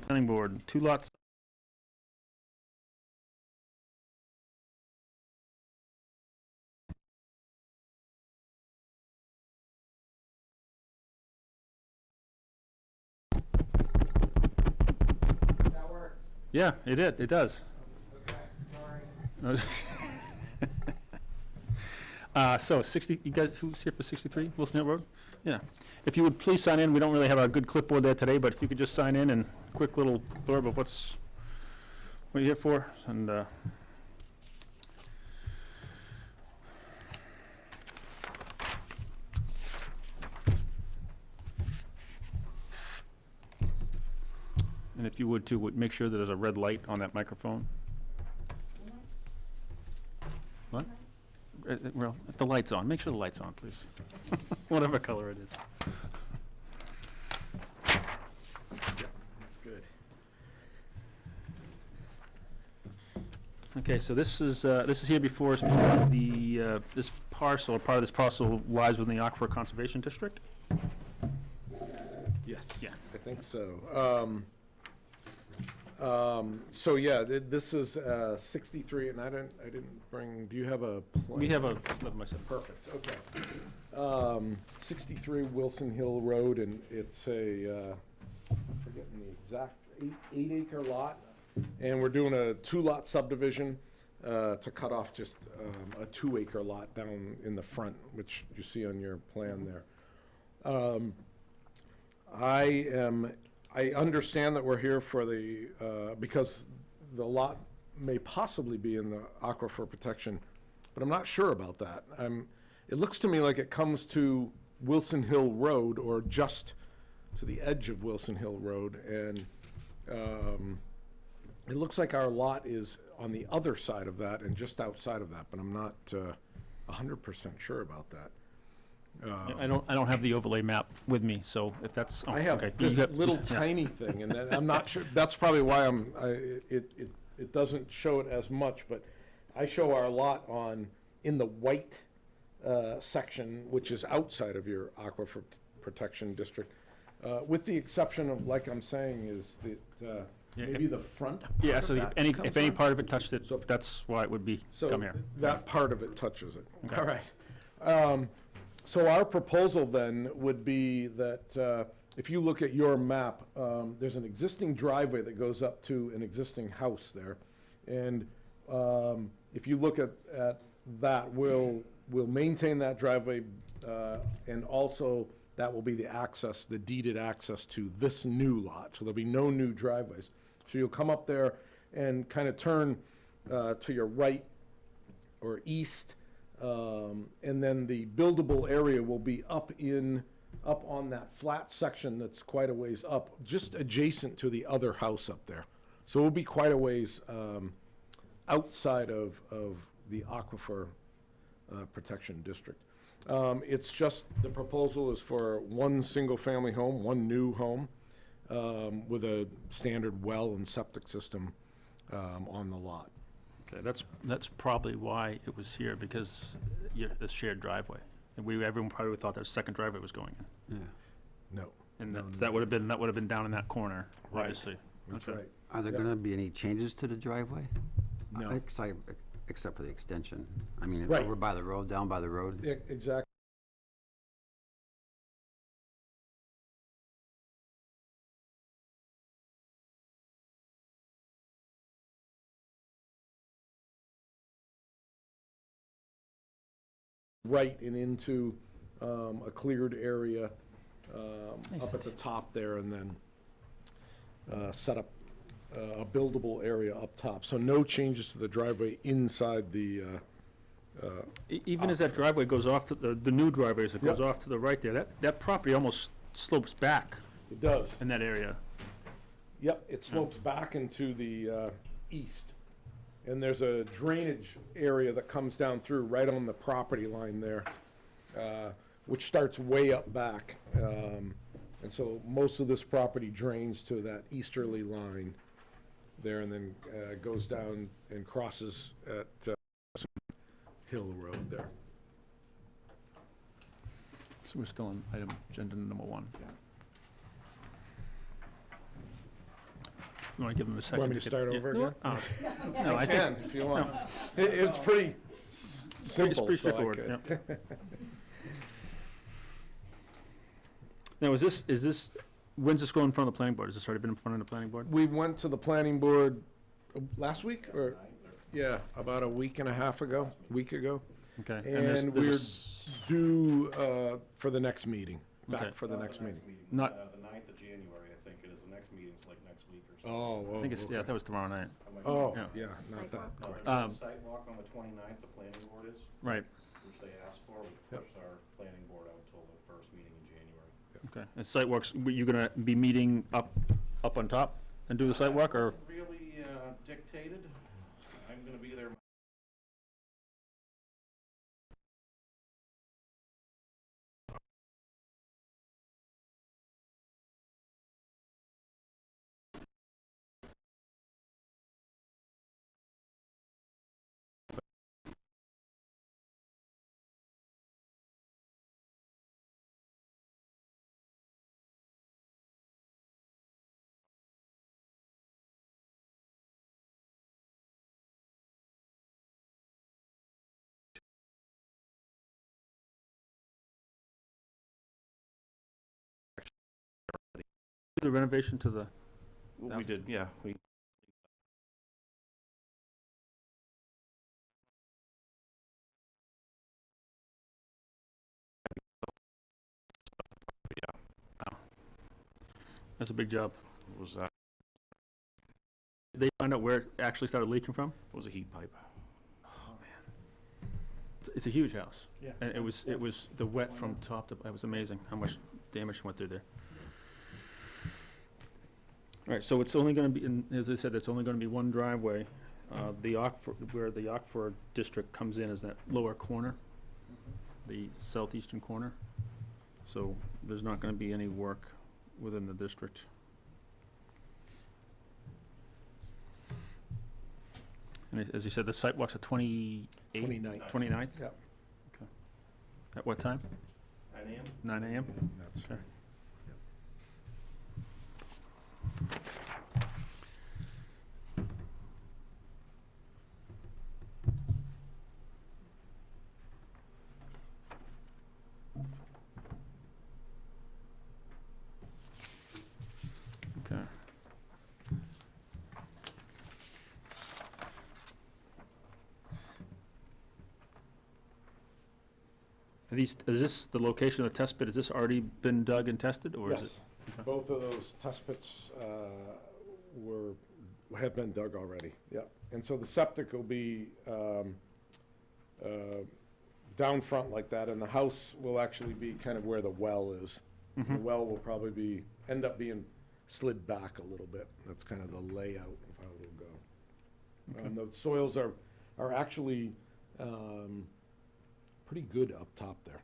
Planning Board, 2 lots. That works. Yeah, it does. Okay, sorry. So 60, you guys, who's here for 63 Wilson Hill Road? Yeah. If you would please sign in, we don't really have a good clipboard there today, but if you could just sign in and quick little blurb of what you're here for, and, and if you would too, would make sure that there's a red light on that microphone. What? Well, if the light's on, make sure the light's on, please. Whatever color it is. That's good. Okay, so this is here before us because this parcel, or part of this parcel, lies within the Aquifer Conservation District. Yes. Yeah. I think so. So yeah, this is 63, and I didn't bring. Do you have a plan? We have a, myself. Perfect. Okay. 63 Wilson Hill Road, and it's a I'm forgetting the exact 8-acre lot, and we're doing a 2-lot subdivision to cut off just a 2-acre lot down in the front, which you see on your plan there. I understand that we're here for the, because the lot may possibly be in the aquifer protection, but I'm not sure about that. It looks to me like it comes to Wilson Hill Road, or just to the edge of Wilson Hill Road, and it looks like our lot is on the other side of that and just outside of that, but I'm not 100% sure about that. I don't have the overlay map with me, so if that's, oh, I have okay. this You got- little yeah. tiny thing, and then I'm not sure, that's probably why it doesn't show it as much, but I show our lot in the white section, which is outside of your aquifer protection district, with the exception of, like I'm saying, is that Yeah, maybe the front part Yeah, of so that if comes any on? part of it touched it, So- that's why it would be, So come here. that part of it touches it. Okay. All right. So our proposal then would be that if you look at your map, there's an existing driveway that goes up to an existing house there. And if you look at that, we'll maintain that driveway, and also that will be the deeded access to this new lot. So there'll be no new driveways. So you'll come up there and kind of turn to your right or east, and then the buildable area will be up on that flat section that's quite a ways up, just adjacent to the other house up there. So we'll be quite a ways outside of the aquifer protection district. It's just, the proposal is for one single-family home, one new home, with a standard well and septic system on the lot. Okay, that's probably why it was here, because the shared driveway. And everyone probably thought that a second driveway was going in. Yeah. No. And No, that would have been down in that corner, Right. obviously. That's Okay. right. Are there Yeah. gonna be any changes to the driveway? No. Except for the extension. I mean, Right. over by the road, down by the road? Exactly. Right and into a cleared area up at the top there, and then set up a buildable area up top. So no changes to the driveway inside the, Even as that driveway goes off to, the new driveway, as it goes Yep. off to the right there, that property almost slopes back it does. in that area. Yep, it slopes back into the east. And there's a drainage area that comes down through right on the property line there, which starts way up back. And so most of this property drains to that easterly line there, and then goes down and crosses at Hill Road there. So we're still on item, agenda number 1. You want to give them a second? Want me to get- start yeah. over No, again? No, I Can, think, if you want. It's pretty simple. it's pretty so I straightforward, could. yeah. Now, is this, when's this going in front of the planning board? Has this already been in front of the planning board? We went to the planning board last week, or, yeah, about a week and a half ago, week ago. Okay. And there's a we're s- due for the next meeting, Okay. back for the next meeting. Not, The 9th of January, I think it is. The next meeting's like next week or so. Oh, I think it's, yeah, that was tomorrow night. Oh, Yeah. yeah, not that No, quick. there's a sidewalk on the 29th, the planning board is, Right, which they asked for. We Yep. pushed our planning board out till the first meeting in January. okay. And site works, you're gonna be meeting up on top and do the site walk, or? Really dictated. I'm gonna be there. The renovation to the, We did, yeah. We that's a big job. was Did they find out where it actually started leaking from? it was a heat pipe. It's a huge house. Yeah. And it was the wet from top to, it was amazing how much damage went through there. All right, so it's only gonna be, as I said, it's only gonna be one driveway. Where the Oxford district comes in is that lower corner, the southeastern corner. So there's not gonna be any work within the district. And as you said, the site walk's at 28th? 29th. 29th? Yep. Okay. At what time? 9 a.m.? 9 AM? That's Okay. Okay. Is this the location of the test pit? Has this already been dug and tested, or is it? Yes, both of those test pits have been dug already, yep. And so the septic will be down front like that, and the house will actually be kind of where the well is. The well will probably end up being slid back a little bit. That's kind of the layout of how it'll go. The soils are actually pretty good up top there.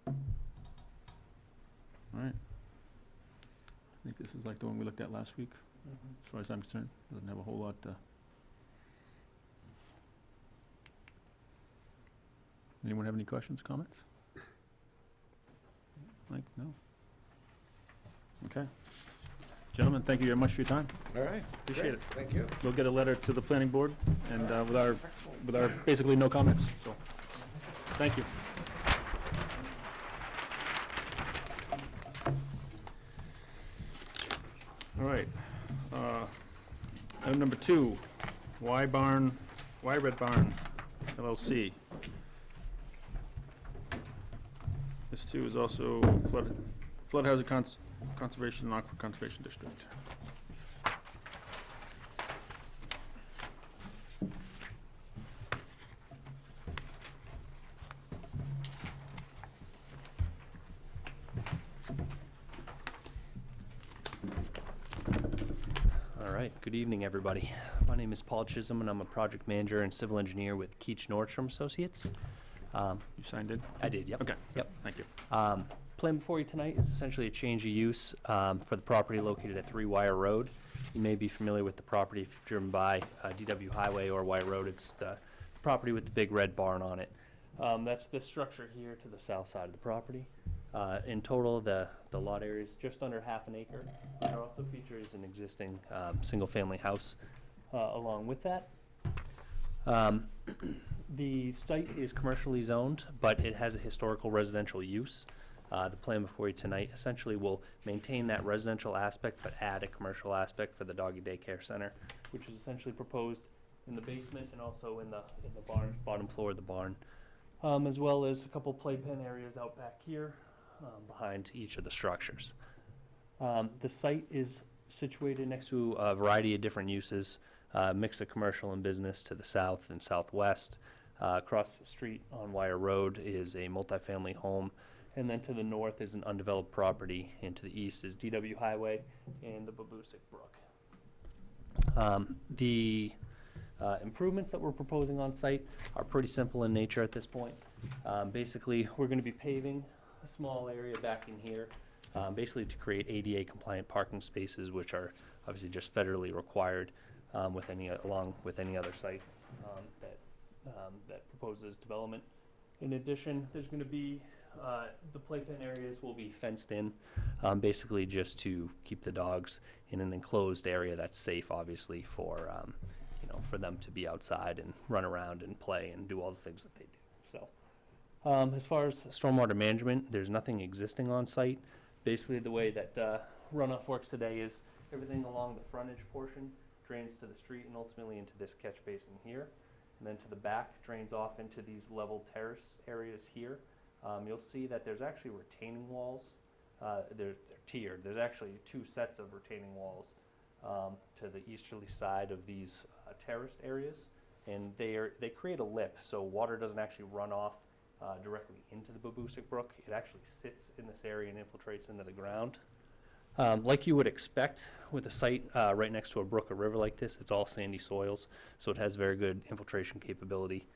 All right. I think this is like the one we looked at last week, as far as I'm concerned. Doesn't have a whole lot to. Anyone have any questions, comments? Mike, no? Okay. Gentlemen, thank you very much for your time. All right. Appreciate it. Thank you. We'll get a letter to the planning board and with our basically no comments, so, thank you. All right. Item number 2, Y Red Barn LLC. This too is also flood hazard conservation and aquifer conservation district. All right, good evening, everybody. My name is Paul Chisholm, and I'm a project manager and civil engineer with Keach Nordstrom Associates. You signed in? I did, yep. Okay. Yep. Thank you. Plan before you tonight is essentially a change of use for the property located at 3 Wire Road. You may be familiar with the property if you've driven by DW Highway or Wire Road. It's the property with the big red barn on it. That's the structure here to the south side of the property. In total, the lot area is just under half an acre. It also features an existing single-family house along with that. The site is commercially zoned, but it has a historical residential use. The plan before you tonight essentially will maintain that residential aspect, but add a commercial aspect for the doggy daycare center, which is essentially proposed in the basement and also in the barn, bottom floor of the barn, as well as a couple playpen areas out back here behind each of the structures. The site is situated next to a variety of different uses, mix of commercial and business to the south and southwest. Across the street on Wire Road is a multifamily home, and then to the north is an undeveloped property, and to the east is DW Highway and the Babusick Brook. The improvements that we're proposing on site are pretty simple in nature at this point. Basically, we're going to be paving a small area back in here, basically to create ADA compliant parking spaces, which are obviously just federally required along with any other site that proposes development. In addition, there's going to be the playpen areas will be fenced in, basically just to keep the dogs in an enclosed area that's safe, obviously, for for them to be outside and run around and play and do all the things that they do. So, as far as stormwater management, there's nothing existing on site. Basically, the way that runoff works today is everything along the frontage portion drains to the street and ultimately into this catch basin here. And then to the back drains off into these level terrace areas here. You'll see that there's actually retaining walls. They're tiered. There's actually 2 sets of retaining walls to the easterly side of these terraced areas, and they create a lip, so water doesn't actually run off directly into the Babusick Brook. It actually sits in this area and infiltrates into the ground. Like you would expect with a site right next to a brook or river like this, it's all sandy soils, so it has very good infiltration capability.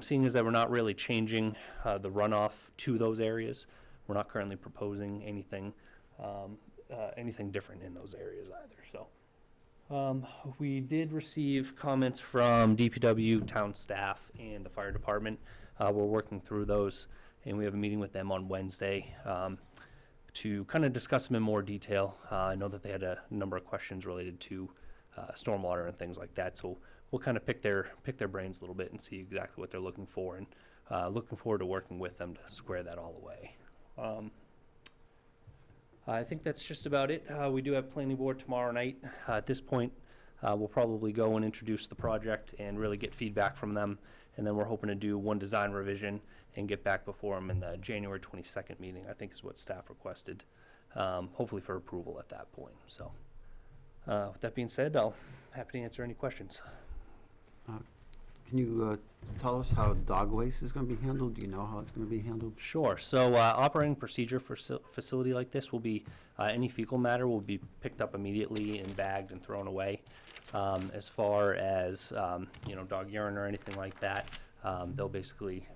Seeing as that we're not really changing the runoff to those areas, we're not currently proposing anything different in those areas either. So we did receive comments from DPW, town staff, and the fire department. We're working through those, and we have a meeting with them on Wednesday to kind of discuss them in more detail. I know that they had a number of questions related to stormwater and things like that, so we'll kind of pick their brains a little bit and see exactly what they're looking for, and looking forward to working with them to square that all away. I think that's just about it. We do have planning board tomorrow night. At this point, we'll probably go and introduce the project and really get feedback from them, and then we're hoping to do one design revision and get back before them in the January 22nd meeting, I think is what staff requested, hopefully for approval at that point. So with that being said, I'll happy to answer any questions. Can you tell us how dog waste is going to be handled? Do you know how it's going to be handled? Sure. So operating procedure for facility like this will be any fecal matter will be picked up immediately and bagged and thrown away. As far as dog urine or anything like that, they'll basically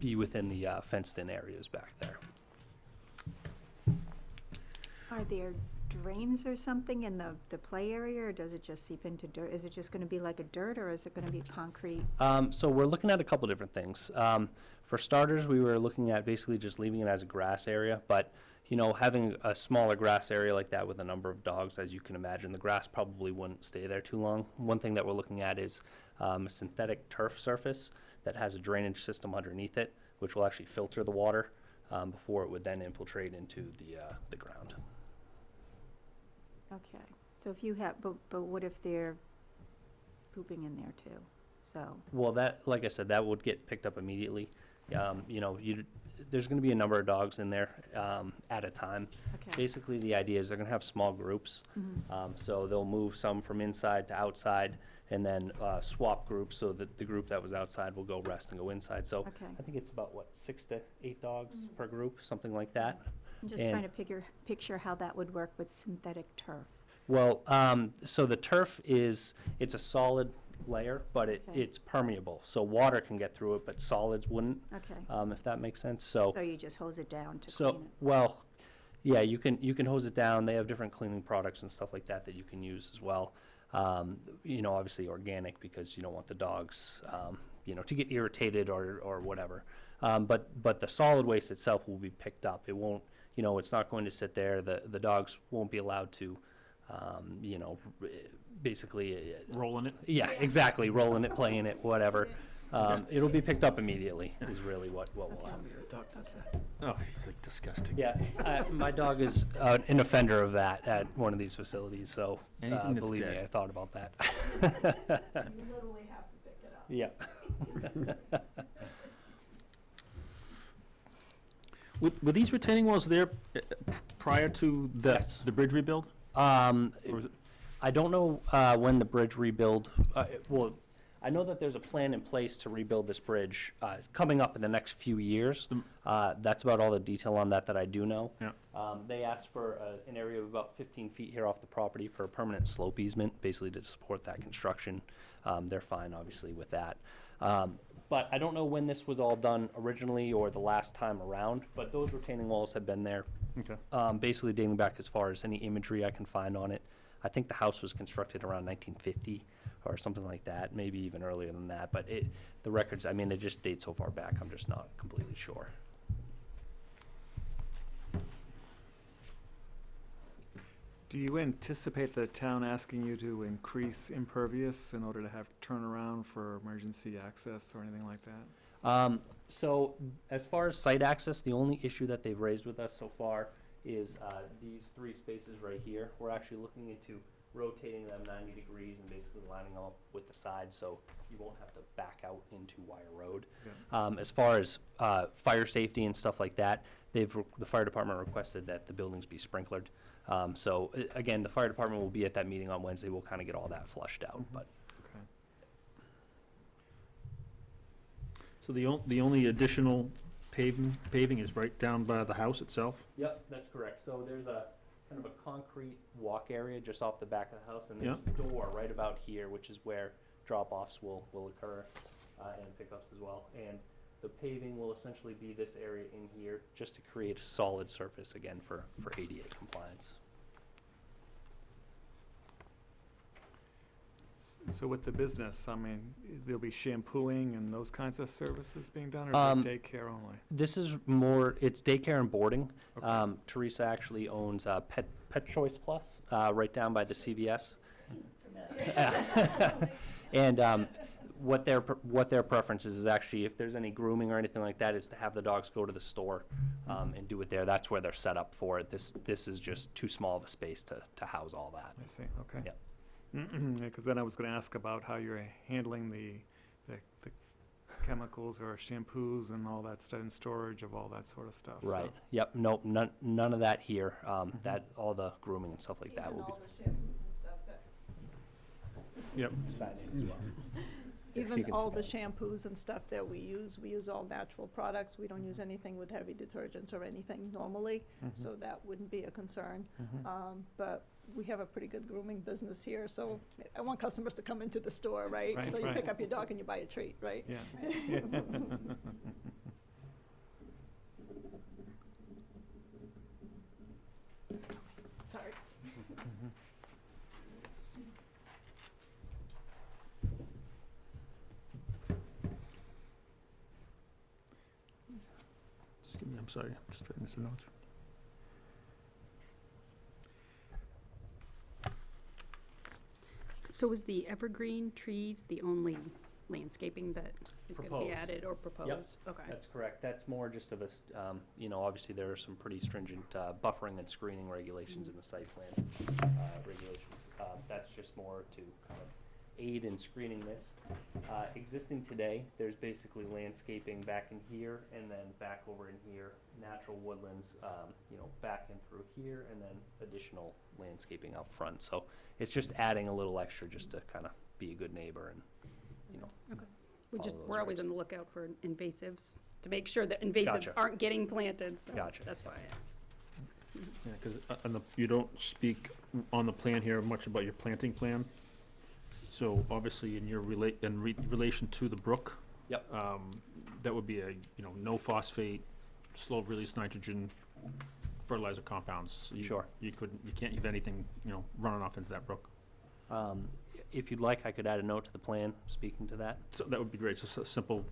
be within the fenced-in areas back there. Are there drains or something in the play area, or does it just seep into dirt? Is it just going to be like a dirt, or is it going to be concrete? So we're looking at a couple different things. For starters, we were looking at basically just leaving it as a grass area, but having a smaller grass area like that with a number of dogs, as you can imagine, the grass probably wouldn't stay there too long. One thing that we're looking at is a synthetic turf surface that has a drainage system underneath it, which will actually filter the water before it would then infiltrate into the ground. Okay, so if you have, but what if they're pooping in there too? So, Well, that, like I said, that would get picked up immediately. There's going to be a number of dogs in there at a time. okay. Basically, the idea is they're going to have small groups. So they'll move some from inside to outside and then swap groups so that the group that was outside will go rest and go inside. So Okay. I think it's about, 6 to 8 dogs per group, something like that. I'm just trying to picture how that would work with synthetic turf. Well, so the turf it's a solid layer, but Okay. it's permeable. So water can get through it, but solids wouldn't, Okay. if that makes sense. So You just hose it down to So, clean it? well, yeah, you can hose it down. They have different cleaning products and stuff like that you can use as well. Obviously organic, because you don't want the dogs, to get irritated or whatever. But the solid waste itself will be picked up. It won't, it's not going to sit there. The dogs won't be allowed to, basically. Rolling it? Yeah, exactly, rolling it, playing it, whatever. It'll be picked up immediately is really what will happen. Oh, he's like disgusting. Yeah, my dog is an offender of that at one of these facilities, so Anything that's believe me, dead. I thought about that. You literally have to pick it up. Yeah. Were these retaining walls there prior to Yes. the bridge rebuild? Um, Or was it- I don't know when the bridge rebuild, well, I know that there's a plan in place to rebuild this bridge coming up in the next few years. That's about all the detail on that I do know. Yeah. They asked for an area of about 15 feet here off the property for a permanent slope easement, basically to support that construction. They're fine, obviously, with that. But I don't know when this was all done originally or the last time around, but those retaining walls have been there, Okay. basically dating back as far as any imagery I can find on it. I think the house was constructed around 1950 or something like that, maybe even earlier than that. But the records, I mean, it just dates so far back, I'm just not completely sure. Do you anticipate the town asking you to increase impervious in order to have turnaround for emergency access or anything like that? So as far as site access, the only issue that they've raised with us so far is these 3 spaces right here. We're actually looking into rotating them 90 degrees and basically lining them up with the sides so you won't have to back out into Wire Road. As far as fire safety and stuff like that, the fire department requested that the buildings be sprinklered. So again, the fire department will be at that meeting on Wednesday. We'll kind of get all that flushed out, but. Okay. So the only additional paving is right down by the house itself? Yep, that's correct. So there's a kind of a concrete walk area just off the back of the house, and there's a door right about here, which is where drop-offs will occur, and pickups as well. And the paving will essentially be this area in here, just to create a solid surface again for ADA compliance. So with the business, I mean, there'll be shampooing and those kinds of services being done, or is it daycare only? This is more, it's daycare and boarding. Okay. Teresa actually owns Pet Choice Plus, right down by the CVS. And what their preference is actually, if there's any grooming or anything like that, is to have the dogs go to the store and do it there. That's where they're set up for it. This is just too small of a space to house all that. I see, okay. Yep. Because then I was going to ask about how you're handling the chemicals or shampoos and all that stuff, and storage of all that sort of stuff. so- Right. Yep. Nope. None of that here. That all the grooming and stuff like that will be. Even all the shampoos and stuff that, Yep. Sign in as well. You even can all see the shampoos and stuff that we use all natural products. We don't use anything with heavy detergents or anything normally, so that wouldn't be a concern. But we have a pretty good grooming business here, so I want customers to come into the store, right? Right, So you right. pick up your dog and you buy a treat, right? Yeah. Sorry. Just give me, I'm sorry, I'm just writing some notes. So is the evergreen trees the only landscaping that is going to be Proposed. added or proposed? Okay. That's correct. That's more just of a, obviously there are some pretty stringent buffering and screening regulations in the site plan regulations. That's just more to kind of aid in screening this. Existing today, there's basically landscaping back in here and then back over in here, natural woodlands, back in through here, and then additional landscaping up front. So it's just adding a little extra just to kind of be a good neighbor and, Okay. follow those We're always regs. on the lookout for invasives, to make sure that invasives Gotcha. aren't getting planted, so Gotcha. that's why I asked. Yeah, because you don't speak on the plan here much about your planting plan. So obviously in your relation to the brook. Yep. That would be no phosphate, slow release nitrogen fertilizer compounds. Sure. You can't have anything, running off into that brook. If you'd like, I could add a note to the plan speaking to that. So that would be great, just a simple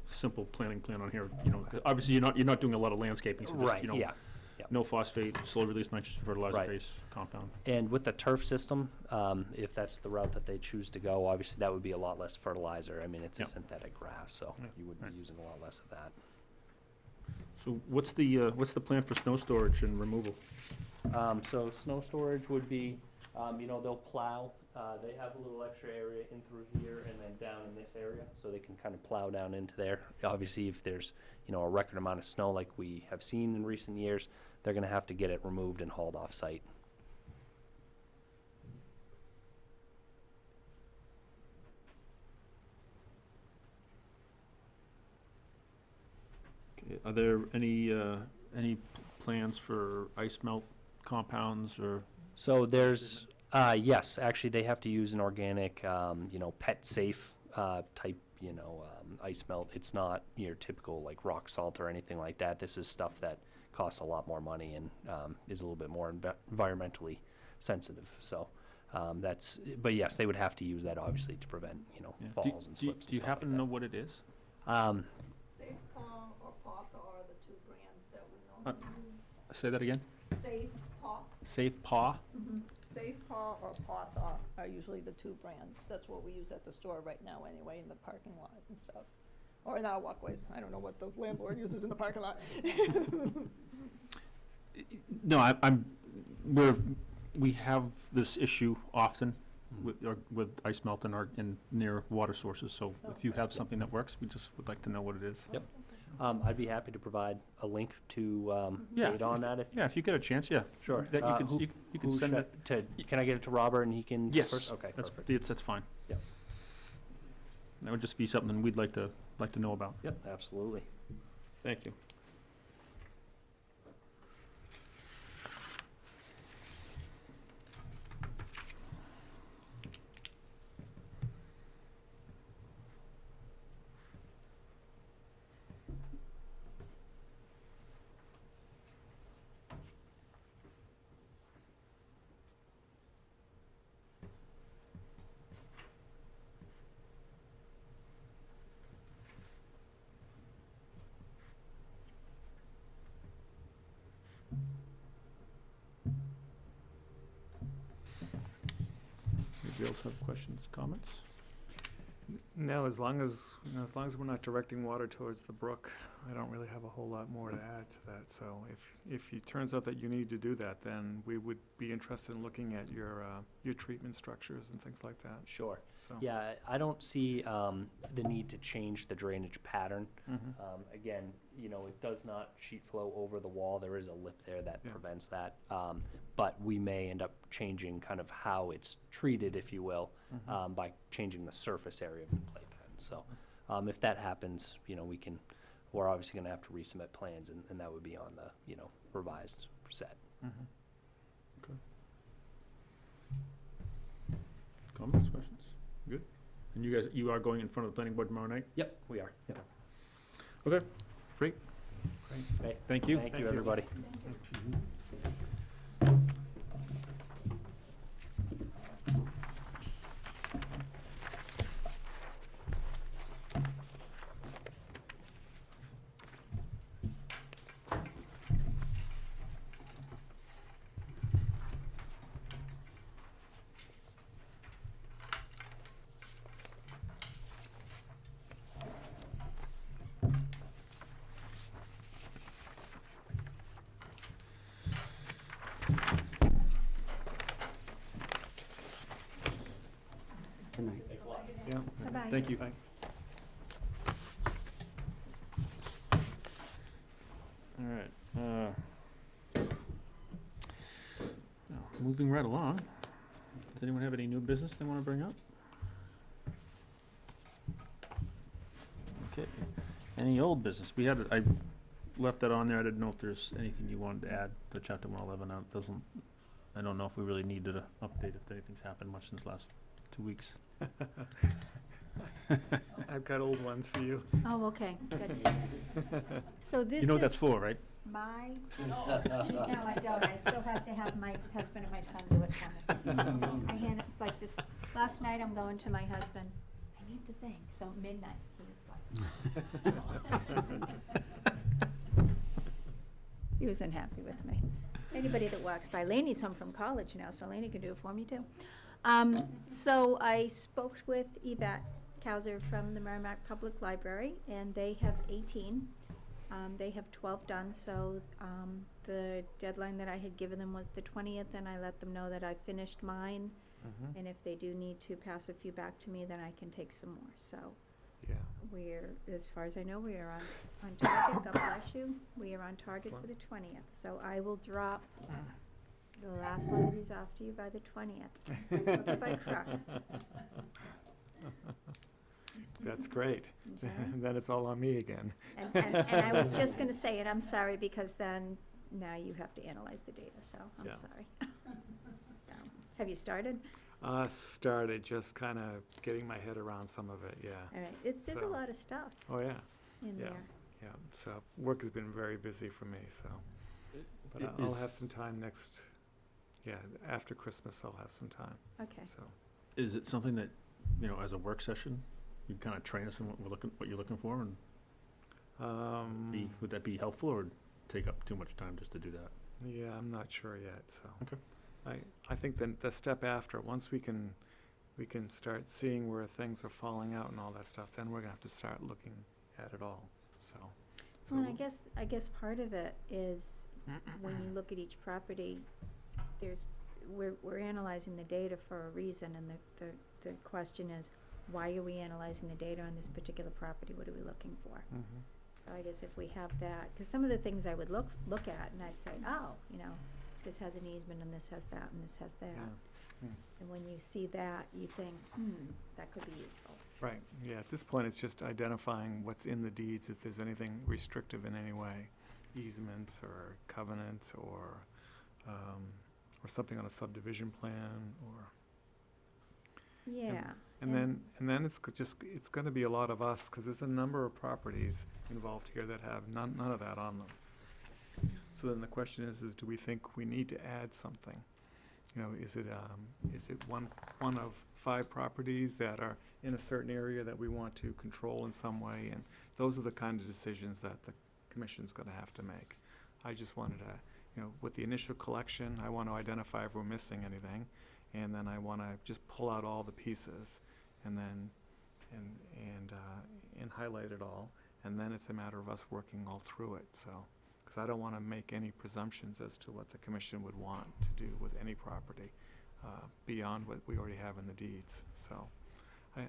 planning plan on here, you know, 'cause obviously you're not doing a lot of landscaping, so just, you know, Yeah. no phosphate, slow release nitrogen fertilizer-based compound. And with the turf system, if that's the route that they choose to go, obviously that would be a lot less fertilizer. I mean, it's a Yep. synthetic grass, so Yeah, you would be right. using a lot less of that. So what's the plan for snow storage and removal? So snow storage would be, they'll plow. They have a little extra area in through here and then down in this area, so they can kind of plow down into there. Obviously, if there's, a record amount of snow like we have seen in recent years, they're gonna have to get it removed and hauled off-site. Okay, are there any plans for ice melt compounds or? So there's, yes, actually, they have to use an organic, pet safe type, ice melt. It's not your typical like rock salt or anything like that. This is stuff that costs a lot more money and is a little bit more environmentally sensitive. So but yes, they would have to use that obviously to prevent, Yeah. falls and slips. Do you happen to know what it is? Safe Paw or Pawpaw are the two brands that we normally use. Say that again? Safe Paw. Safe Paw? Safe Paw or Pawpaw are usually the two brands. That's what we use at the store right now anyway, in the parking lot and stuff. Or in our walkways. I don't know what the landlord uses in the parking lot. No, we have this issue often with ice melt in near water sources, so if you have something that works, we just would like to know what it is. Yep. I'd be happy to provide a link to Yeah, data on that if. Yeah, if you get a chance, yeah. Sure. That you can Who send should I- it. can I get it to Robert and he can? Yes. first? Okay, That's, perfect. that's fine. Yep. That would just be something we'd like to know about. Yep, absolutely. Thank you. Anybody else have questions, comments? No, as long as we're not directing water towards the brook, I don't really have a whole lot more to add to that. So if it turns out that you need to do that, then we would be interested in looking at your treatment structures and things like that. Sure. So. Yeah, I don't see the need to change the drainage pattern. Mhm. Again, it does not sheet flow over the wall. There is a lip there that Yeah. prevents that. But we may end up changing kind of how it's treated, if you will, by changing the surface area of the playpen. So if that happens, we're obviously going to have to resubmit plans, and that would be on the, revised set. Mhm. Comments, questions? Good? And you are going in front of the planning board tomorrow night? Yep, we are. Yep. Okay, great. Okay. Thank you. Thank you, everybody. Good night. Yeah. Bye-bye. Thank you. Bye. All right. Now, moving right along. Does anyone have any new business they want to bring up? Okay. Any old business? I left that on there. I didn't know if there's anything you wanted to add to chapter 111. I don't know if we really needed an update if anything's happened much in the last 2 weeks. I've got old ones for you. Oh, okay, good. So this You know what is that's for, right? my, no, I don't. I still have to have my husband and my son do it for me. I hand it like this. this, last night I'm going to my husband, I need the thing, so midnight, he was like. He was unhappy with me. Anybody that walks by, Laney's home from college now, so Laney can do it for me too. So I spoke with Yvette Kauser from the Merrimack Public Library, and they have 18. They have 12 done, so the deadline that I had given them was the 20th, and I let them know that I finished mine, and if they do need to pass a few back to me, then I can take some more. So Yeah. we're, as far as I know, we are on target. God bless you. We are on target for the 20th. So I will drop the last one of these off to you by the 20th. Look if I cry. That's great. Okay. Then it's all on me again. And I was just gonna say, and I'm sorry, because then, now you have to analyze the data, so I'm Yeah. sorry. Have you started? Started just kind of getting my head around some of it, yeah. All right, there's a So- lot of stuff Oh, yeah, in yeah. there. yeah. So work has been very busy for me, so. But It I'll have is- some time next, after Christmas I'll have some time, Okay. so. Is it something that, as a work session, you kind of train us in what you're looking for, and would that be helpful, or take up too much time just to do that? Yeah, I'm not sure yet, so. Okay. I think then the step after, once we can start seeing where things are falling out and all that stuff, then we're gonna have to start looking at it all, so. Well, and I guess part of it is, when you look at each property, we're analyzing the data for a reason, and the question is, why are we analyzing the data on this particular property? What are we looking for? Mhm. So I guess if we have that, because some of the things I would look at, and I'd say, oh, this has an easement, and this has that, and this has that. Yeah. And when you see that, you think, that could be useful. Right, yeah, at this point, it's just identifying what's in the deeds, if there's anything restrictive in any way, easements or covenants or something on a subdivision plan or. Yeah. And then it's gonna be a lot of us, because there's a number of properties involved here that have none of that on them. So then the question is do we think we need to add something? Is it one of 5 properties that are in a certain area that we want to control in some way? And those are the kind of decisions that the commission's gonna have to make. I just wanted to, with the initial collection, I want to identify if we're missing anything, and then I want to just pull out all the pieces, and then, and highlight it all, and then it's a matter of us working all through it, so. Because I don't want to make any presumptions as to what the commission would want to do with any property, beyond what we already have in the deeds, so.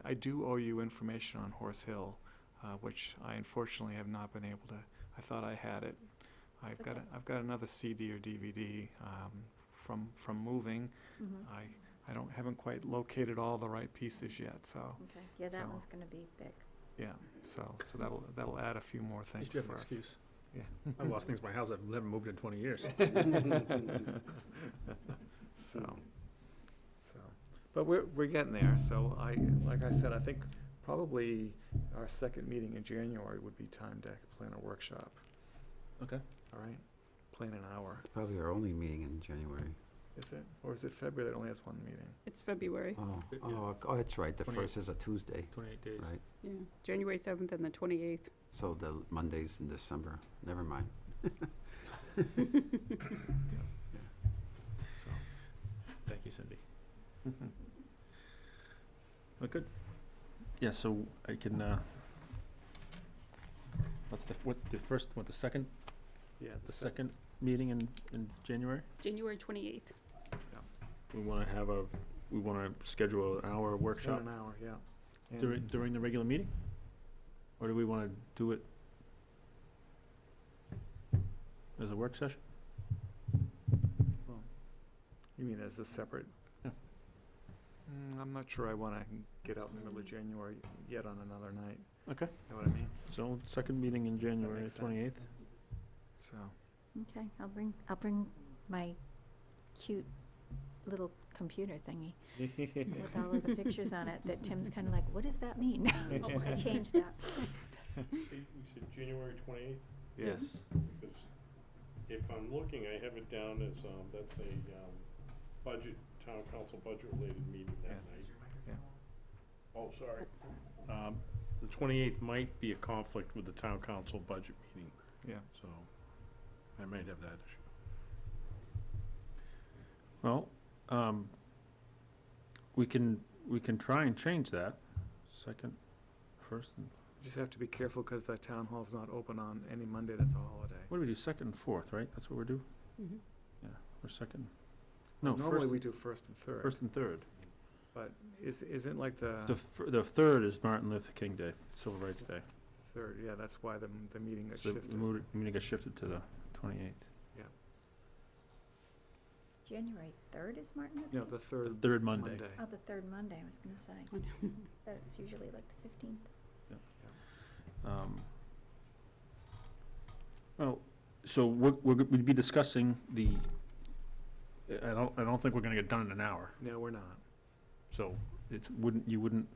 I do owe you information on Horse Hill, which I unfortunately have not been able to, I thought I had it. I've got another CD or DVD, from moving. I haven't quite located all the right pieces yet, so, Okay, yeah, that So- one's gonna be big. yeah, so that'll add a few more things You have for an us. excuse. Yeah. I've lost things in my house, I've never moved in 20 years. So, but we're getting there, so like I said, I think probably our second meeting in January would be time to plan a workshop, Okay. all right? Plan an hour, It's probably our only meeting in January. is it? Or is it February that only has one meeting? It's February, Oh, that's right, the 28. first is a Tuesday, 28 days. right? yeah, January 7th and the 28th. So the Mondays in December, never mind. So, Thank you, Cindy. Well, good. Yeah, so I can, the second, yeah, the second meeting in January? January 28th. We want to schedule an hour workshop an hour, yeah. And- during the regular meeting? Or do we want to do it as a work session? Well, you mean as a separate? Yeah. I'm not sure I want to get out in the middle of January yet on another night. Okay. Know what I mean? So, second meeting in January, makes sense. 28th. So, Okay, I'll bring my cute little computer thingy with all of the pictures on it that Tim's kind of like, what does that mean? I changed that. You said January 28th? Yes. Because if I'm looking, I have it down as, that's a budget town council budget-related meeting that Yeah. night. Yeah. Oh, sorry. The 28th might be a conflict with the town council budget meeting, Yeah. so I might have that issue. Well, we can try and change that, second, first, and, You just have to be careful because the town hall's not open on any Monday that's a holiday. what do we do, second and fourth, right? That's what we're due? Mhm. Yeah, or second, no, Normally first, we do first and third, first and third. but isn't like the The third is Martin Luther King Day, Civil Rights Day. third, yeah, that's why the meeting got So shifted. the meeting got shifted to the 28th. January 3rd is Martin Luther You know, King? the The third third Monday. Oh, the third Monday, I was gonna say. I know. That was usually like the 15th. Well, so we'd be discussing the, I don't think we're gonna get done in an hour, No, we're not. so you wouldn't,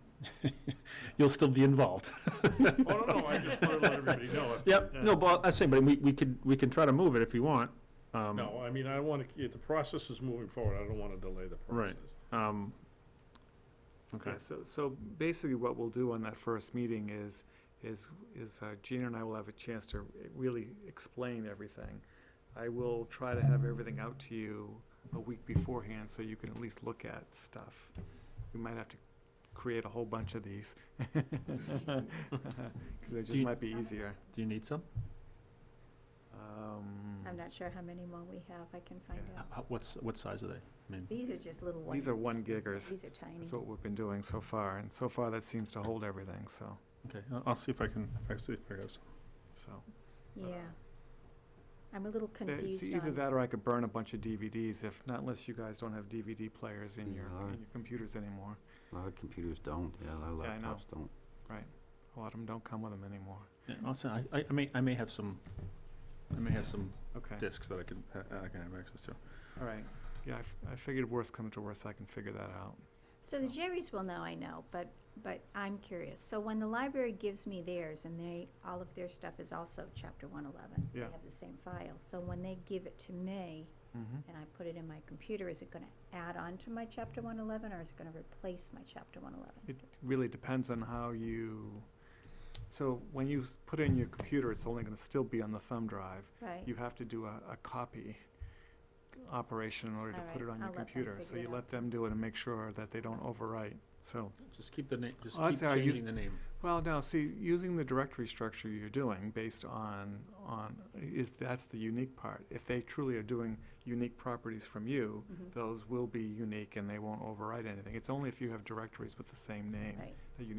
you'll still be involved. Oh, no, I just wanted to let everybody know. Yep, no, but I say, but we can try to move it if you want. No, I mean, I want to, if the process is moving forward, I don't want to delay the Right. process. Okay, Yeah, so basically what we'll do on that first meeting is Gina and I will have a chance to really explain everything. I will try to have everything out to you a week beforehand so you can at least look at stuff. We might have to create a whole bunch of these. Because it just you- might be easier. do you need some? I'm not sure how many more we have, I can find Yeah. out. What size are they? I mean, These are just little ones. These are 1 gigers. These are tiny. That's what we've been doing so far, and so far that seems to hold everything, so, okay, I'll see if I can, have some. so. Yeah. I'm a little It's confused either on, that or I could burn a bunch of DVDs, if not, unless you guys don't have DVD players in your Yeah. computers anymore. A lot of computers don't, yeah, a lot Yeah, I of know. laptops don't. A lot of them don't come with them anymore. Yeah, I'll say, I may have some Okay, discs that I can have access to. all right. Yeah, I figured worst come to worst, I can figure that out. so the Jerry's will know, I know, but I'm curious. So when the library gives me theirs, and all of their stuff is also chapter 111. Yeah. They have the same file. So when they give it to me, and I put it in my computer, is it gonna add on to my chapter 111, or is it gonna replace my chapter 111? It really depends on how you, so when you put it in your computer, it's only gonna still be on the thumb drive. Right? You have to do a copy operation in order to All put right, it on your I'll let them computer. So figure you it out. let them do it and make sure that they don't overwrite, so. Just keep the name, just Well, I'd keep say I use- changing the name. Well, now, see, using the directory structure you're doing based on, that's the unique part. If they truly are doing unique properties from you, Mhm. those will be unique and they won't overwrite anything. It's only if you have directories with the same name Right, that you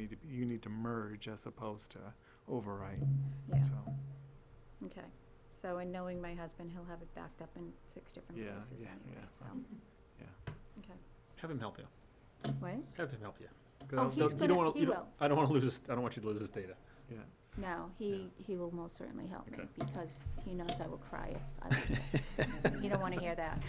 need to merge as opposed to overwrite, yeah, so, okay. So in knowing my husband, he'll have it backed up in 6 different Yeah, places yeah, anyway, yeah. so, yeah. okay. Have him help you. What? Have him help you. Oh, Good. he's You gonna, don't wanna- he you don't- will. I don't want you to lose this data. Yeah. No, he will most certainly help me, Okay. because he knows I will cry if I lose it. You don't want to hear that.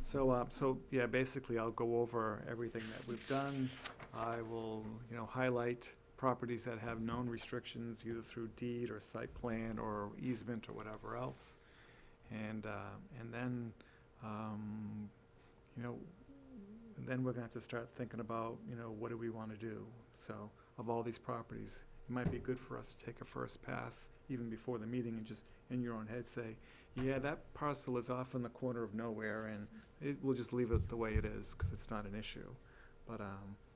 So, yeah, basically, I'll go over everything that we've done. I will, highlight properties that have known restrictions, either through deed or site plan or easement or whatever else. And then, then we're gonna have to start thinking about, what do we wanna do? So, of all these properties, it might be good for us to take a first pass, even before the meeting, and just in your own head say, yeah, that parcel is off in the corner of nowhere, and we'll just leave it the way it is, because it's not an issue. But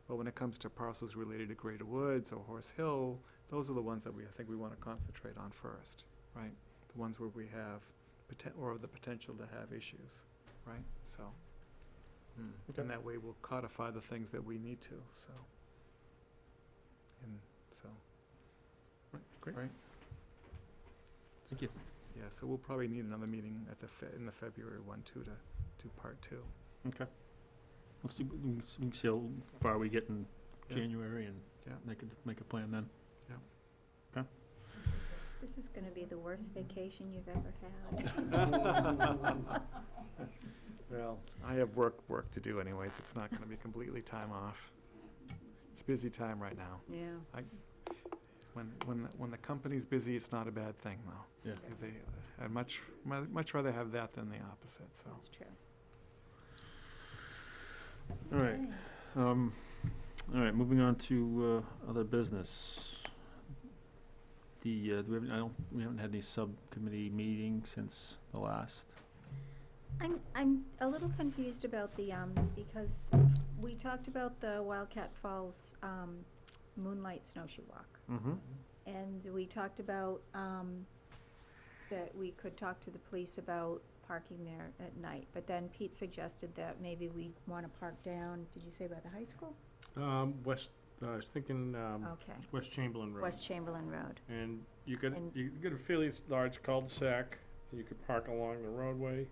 when it comes to parcels related to Greater Woods or Horse Hill, those are the ones that I think we want to concentrate on first, right? The ones where we have, or the potential to have issues, right? So, Okay. and that way we'll codify the things that we need to, so. And so, Great. right? Thank you. Yeah, so we'll probably need another meeting in the February one, too, to do part 2. Okay. We'll see, we can see how far we get in Yeah. January and Yeah. make a plan then. This is going to be the worst vacation you've ever had. Well, I have work to do anyways. It's not gonna be completely time off. It's busy time right now. Yeah. When the company's busy, it's not a bad thing, though. Yeah. They I'd much rather have that than the opposite, so. That's true. All right, all right, moving on to other business. Do we haven't had any subcommittee meetings since the last. I'm a little confused about the, because we talked about the Wildcat Falls, Moonlight Snowshoe Walk. Mm-hmm. And we talked about, that we could talk to the police about parking there at night. But then Pete suggested that maybe we want to park down, did you say by the high school? I was thinking, Okay, West Chamberlain Road. West Chamberlain Road. And you And- get a fairly large cul-de-sac, you could park along the roadway.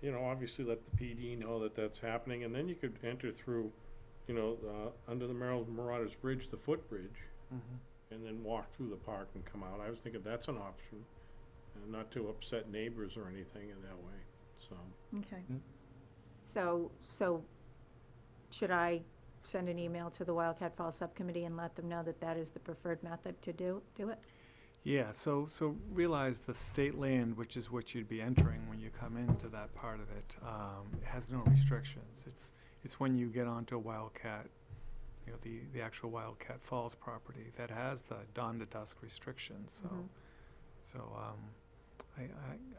You know, obviously let the PD know that that's happening, and then you could enter through, you know, under the Maryland Marauders Bridge, the footbridge, and then walk through the park and come out. I was thinking that's an option, and not to upset neighbors or anything in that way, so. Okay. Mm. So should I send an email to the Wildcat Falls Subcommittee and let them know that that is the preferred method to do it? Yeah, so realize the state land, which is what you'd be entering when you come into that part of it, has no restrictions. It's when you get onto Wildcat, you know, the actual Wildcat Falls property that has the dawn to dusk restrictions, so. Mhm. So,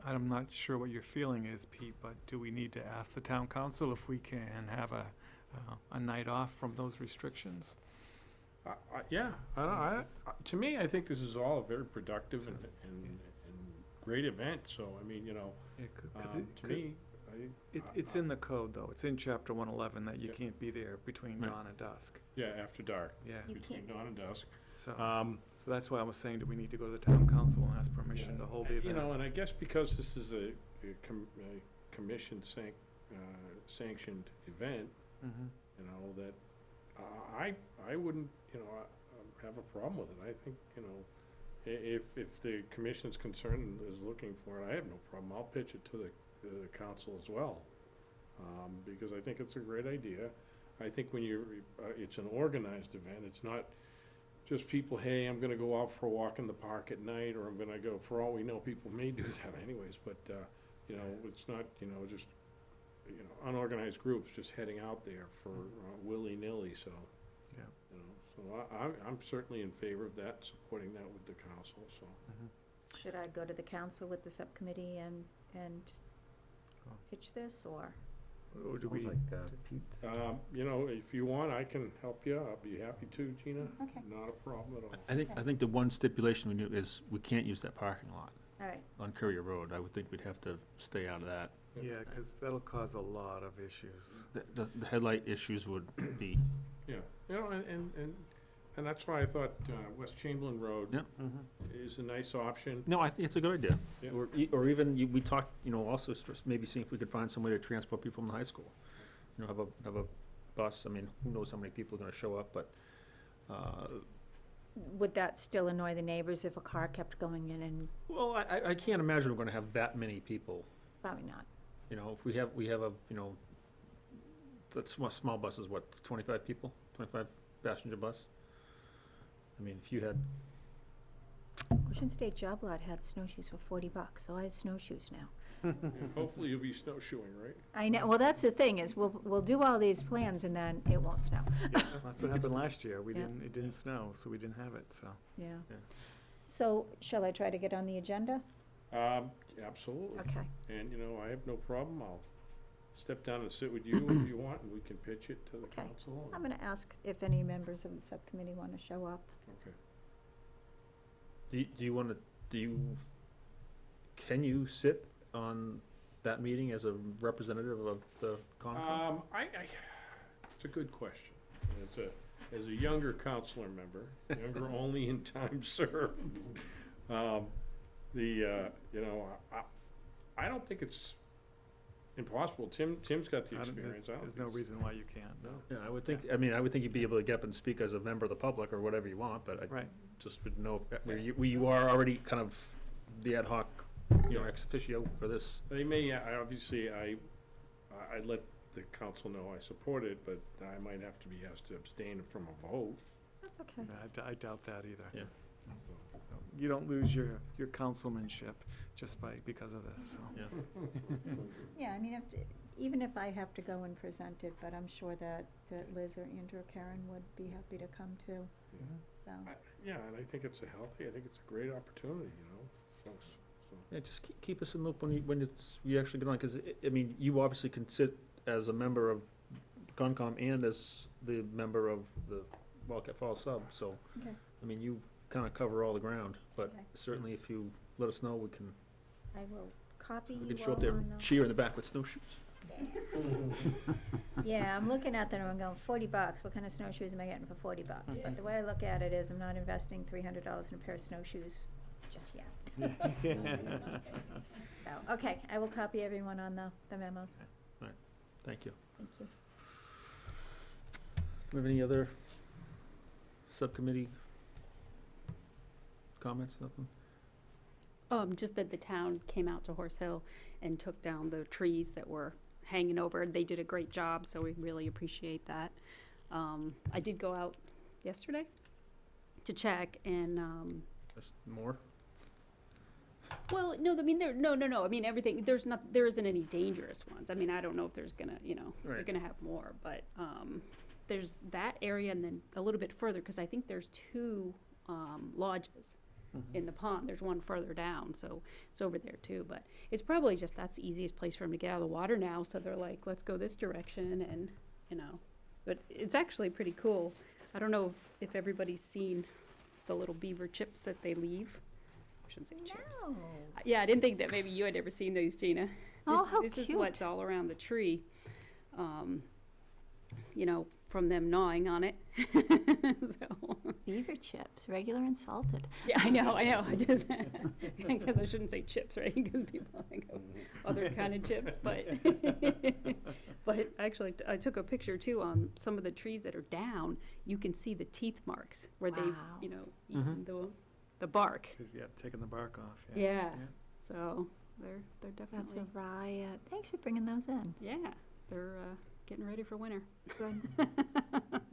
I'm not sure what your feeling is, Pete, but do we need to ask the town council if we can have a night off from those restrictions? Yeah, to me, I think this is all a very productive and great event, so, I mean, you know, to me, It's in the code, though. It's in chapter 111 that you Yeah. can't be there between Right. dawn and dusk. yeah, after dark, Yeah, You between dawn and dusk. so, Um, so that's why I was saying, do we need to go to the town council and ask permission to hold the event? You know, and I guess because this is a commission sanctioned event, Mhm. you know, that I wouldn't, you know, have a problem with it. I think, you know, if the commission's concerned and is looking for it, I have no problem. I'll pitch it to the council as well. Because I think it's a great idea. I think when it's an organized event, it's not just people, hey, I'm gonna go out for a walk in the park at night, or I'm gonna go, for all we know, people may do that anyways, but, you know, it's not, you know, just, you know, unorganized groups just heading out there for willy-nilly, so. Yeah. You know, so I'm certainly in favor of that, supporting that with the council, so. Should I go to the council with the subcommittee and Oh. pitch this, or? Or do we, Sounds like Pete. You know, if you want, I can help you. I'll be happy to, Gina. Okay. Not a problem at all. I think the one stipulation we knew is we can't use that parking lot All right, on Courier Road. I would think we'd have to stay out of that. yeah, because that'll cause a lot of issues. The headlight issues would be, Yeah, you know, and that's why I thought West Chamberlain Road Yep. is a nice option. no, I think it's a good idea. Yeah. Or even, we talked, you know, also maybe see if we could find some way to transport people from the high school. You know, have a bus. I mean, who knows how many people are gonna show up, but, would that still annoy the neighbors if a car kept going in and, well, I can't imagine we're gonna have that many people. probably not. You know, if we have a, you know, that small bus is what, 25 people, 25 passenger bus? I mean, if you had, Ocean State Job Lot had snowshoes for $40, so I have snowshoes now. Hopefully you'll be snowshoeing, right? I know, well, that's the thing, is we'll do all these plans and then it won't snow. That's what happened last year. Yeah. It didn't snow, so we didn't have it, so. Yeah. Yeah. So, shall I try to get on the agenda? Absolutely. Okay. And, you know, I have no problem. I'll step down and sit with you if you want, and we can pitch it to the Okay. council. I'm gonna ask if any members of the subcommittee want to show up. Okay. do you wanna, can you sit on that meeting as a representative of the Concom? It's a good question. And as a younger councilor member, younger only in time served, you know, I don't think it's impossible. Tim's got the experience. I don't There's no think reason why you can't, no. Yeah, I would think, I would think you'd be able to get up and speak as a member of the public or whatever you want, but I Right. just would know if, where you are already kind of the ad hoc, you know, ex officio for this. They may, obviously, I let the council know I support it, but I might have to be asked to abstain from a vote. That's okay. I doubt that either. Yeah. You don't lose your councilmanship just because of this, so. Yeah. Yeah, I mean, even if I have to go and present it, but I'm sure that Liz or Andrew or Karen would be happy to come too, so. Yeah, and I think it's I think it's a great opportunity, you know, folks, so. Yeah, just keep us in the loop when you actually get on, because, I mean, you obviously can sit as a member of Concom and as the member of the Wildcat Falls sub, so, Okay. I mean, you kind of cover all the ground, but Okay. certainly if you let us know, we can I will copy we you can show up all there on and the- cheer in the back with snowshoes. Yeah, I'm looking at them, I'm going, $40, what kind of snowshoes am I getting for $40? But the way I look at it is, I'm not investing $300 in a pair of snowshoes just yet. So, okay, I will copy everyone on the memos. Thank you. Thank you. Do we have any other subcommittee comments, nothing? Just that the town came out to Horse Hill and took down the trees that were hanging over. They did a great job, so we really appreciate that. I did go out yesterday to check, and, Just more? well, no, I mean, no, I mean, everything, there isn't any dangerous ones. I mean, I don't know if there's gonna, they're Right. gonna have more, but, there's that area and then a little bit further, because I think there's two, lodges in the pond. There's one further down, so it's over there too, but it's probably just, that's the easiest place for them to get out of the water now, so they're like, let's go this direction, and, but it's actually pretty cool. I don't know if everybody's seen the little beaver chips that they leave. I shouldn't say chips. No. Yeah, I didn't think that maybe you had ever seen those, Gina. Oh, how This is what's cute. all around the tree, from them gnawing on it. So, Beaver chips, regular and salted. yeah, I know, I just, because I shouldn't say chips, right? Because people think of other kind of chips, but, but actually, I took a picture too on some of the trees that are down. You can see the teeth marks where they've, Wow. eaten the bark. 'Cause, yeah, taking the bark off, Yeah, so they're That's definitely, a riot. Thanks for bringing those in. yeah, they're getting ready for winter. Good.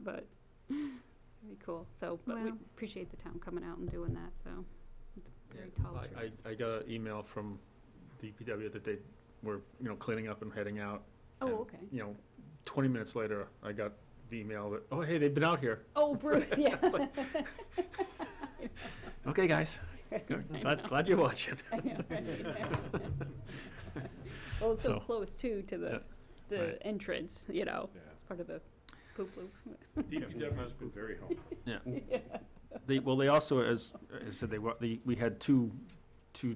But very cool. So, but we Wow. appreciate the town coming out and doing that, so it's very tall trees. I got an email from DPW that they were, cleaning up and heading out. Oh, and, okay. 20 minutes later, I got the email that, oh, hey, they've been out here. Oh, Bruce, yeah. It's like- Okay, guys, glad you're watching. I know, right? Well, it's so So, close too to yeah, the right. entrance, Yeah. it's part of the poop loop. DPW has been very helpful. They also, as I said, we had two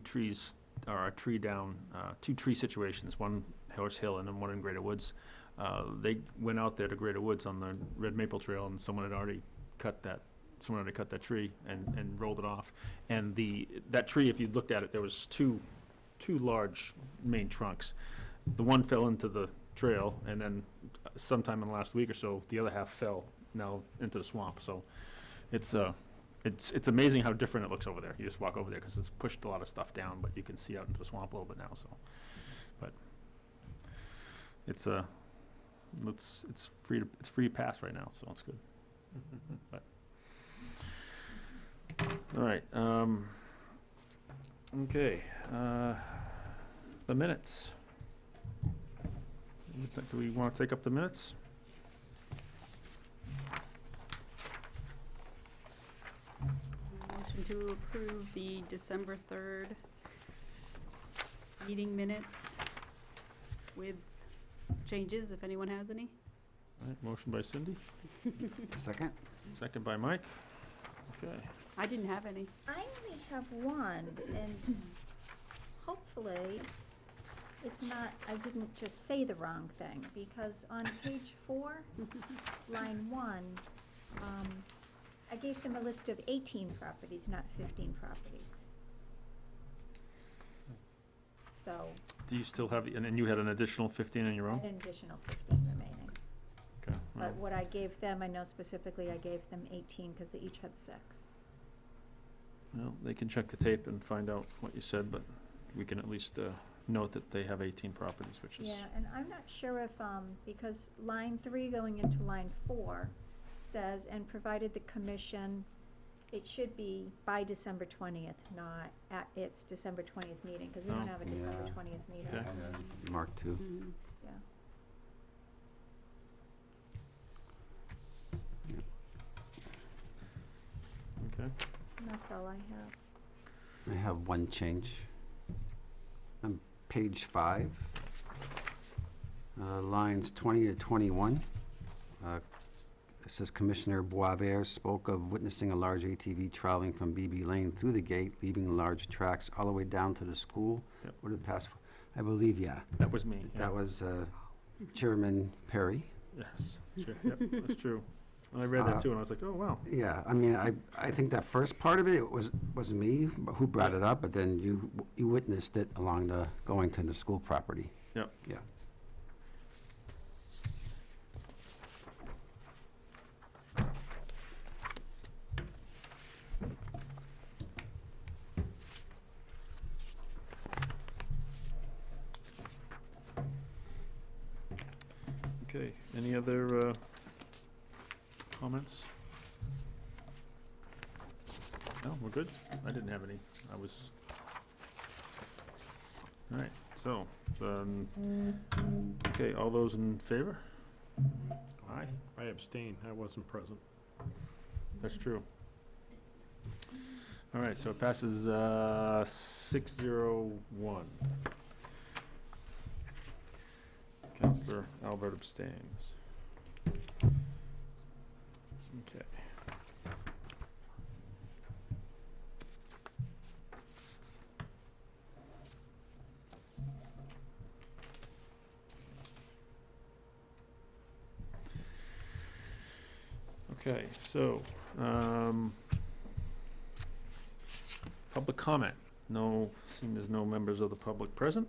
trees, or a tree down, two tree situations, one Horse Hill and then one in Greater Woods. They went out there to Greater Woods on the Red Maple Trail, and someone had already cut that tree and rolled it off. And that tree, if you looked at it, there was two large main trunks. The one fell into the trail, and then sometime in the last week or so, the other half fell now into the swamp. So it's amazing how different it looks over there. You just walk over there because it's pushed a lot of stuff down, but you can see out into the swamp a little bit now. So, but it's free to pass right now, so it's good. But all right. Okay. The minutes. Do we want to take up the minutes? Motion to approve the December 3rd meeting minutes with changes, if anyone has any. All right, motion by Cindy, Second? second by Mike. Okay. I didn't have any. I only have one, and hopefully, it's not, I didn't just say the wrong thing, because on page 4, line 1, I gave them a list of 18 properties, not 15 properties. So, Do you still have, and then you had an additional 15 on your own? an additional 15 remaining. Okay. well, But what I gave them, I know specifically I gave them 18, because they each had 6. Well, they can check the tape and find out what you said, but we can at least note that they have 18 properties, which is. Yeah, and I'm not sure if, because line 3 going into line 4 says, and provided the commission it should be by December 20th, not at its December 20th meeting, because we don't Oh, have a December yeah. 20th meeting. Okay. Mark two. Mhm. Yeah. Okay. And that's all I have. I have one change. On page 5, lines 20 to 21. It says Commissioner Boisvert spoke of witnessing a large ATV traveling from BB Lane through the gate, leaving large tracks all the way down to the school. Yep. Would it pass? I believe, yeah. That was me. yeah. That was Chairman Perry. Yes, sure, yep, that's true. I read that too, and I was like, oh, wow. Yeah, I mean, I think that first part of it was me who brought it up, but then you witnessed it along the, going to the school property. Yep. Yeah. Okay, any other comments? No, we're good. I didn't have any. I was, all right, so, okay, all those in favor? Aye, I abstain, I wasn't present. that's true. All right, so it passes 601. Counselor Albert abstains. Okay. Okay, so, public comment. No, seeing there's no members of the public present.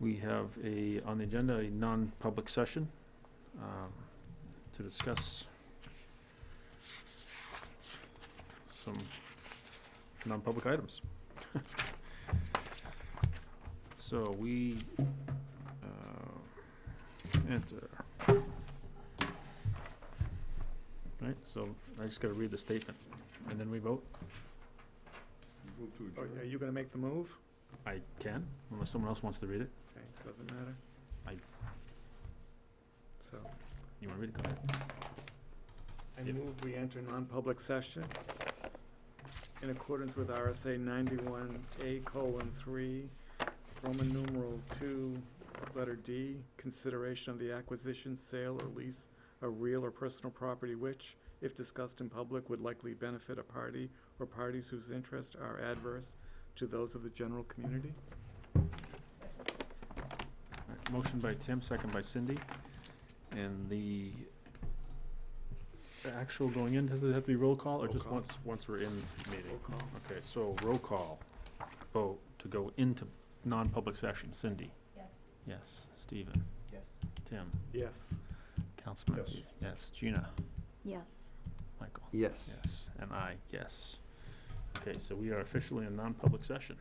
We have on the agenda, a non-public session to discuss some non-public items. So we enter. Right, so I just gotta read the statement, and then we vote. Are you gonna make the move? I can, unless someone else wants to read it. Okay, doesn't matter. I- So, You wanna read it? Go ahead. I Yep. move we enter non-public session in accordance with RSA 91A:3, Roman numeral 2, letter D, consideration of the acquisition, sale, or lease of real or personal property which, if discussed in public, would likely benefit a party or parties whose interests are adverse to those of the general community. Alright, motion by Tim, second by Cindy. And the actual going in, does it have to be roll call, or Roll just call. once we're in meeting? Roll call. Okay, so roll call, vote to go into non-public session. Cindy? Yes. Yes. Stephen? Yes. Tim? Yes. Councilman? Yes. Yes. Gina? Yes. Michael? Yes. Yes. And I, yes. Okay, so we are officially in non-public session.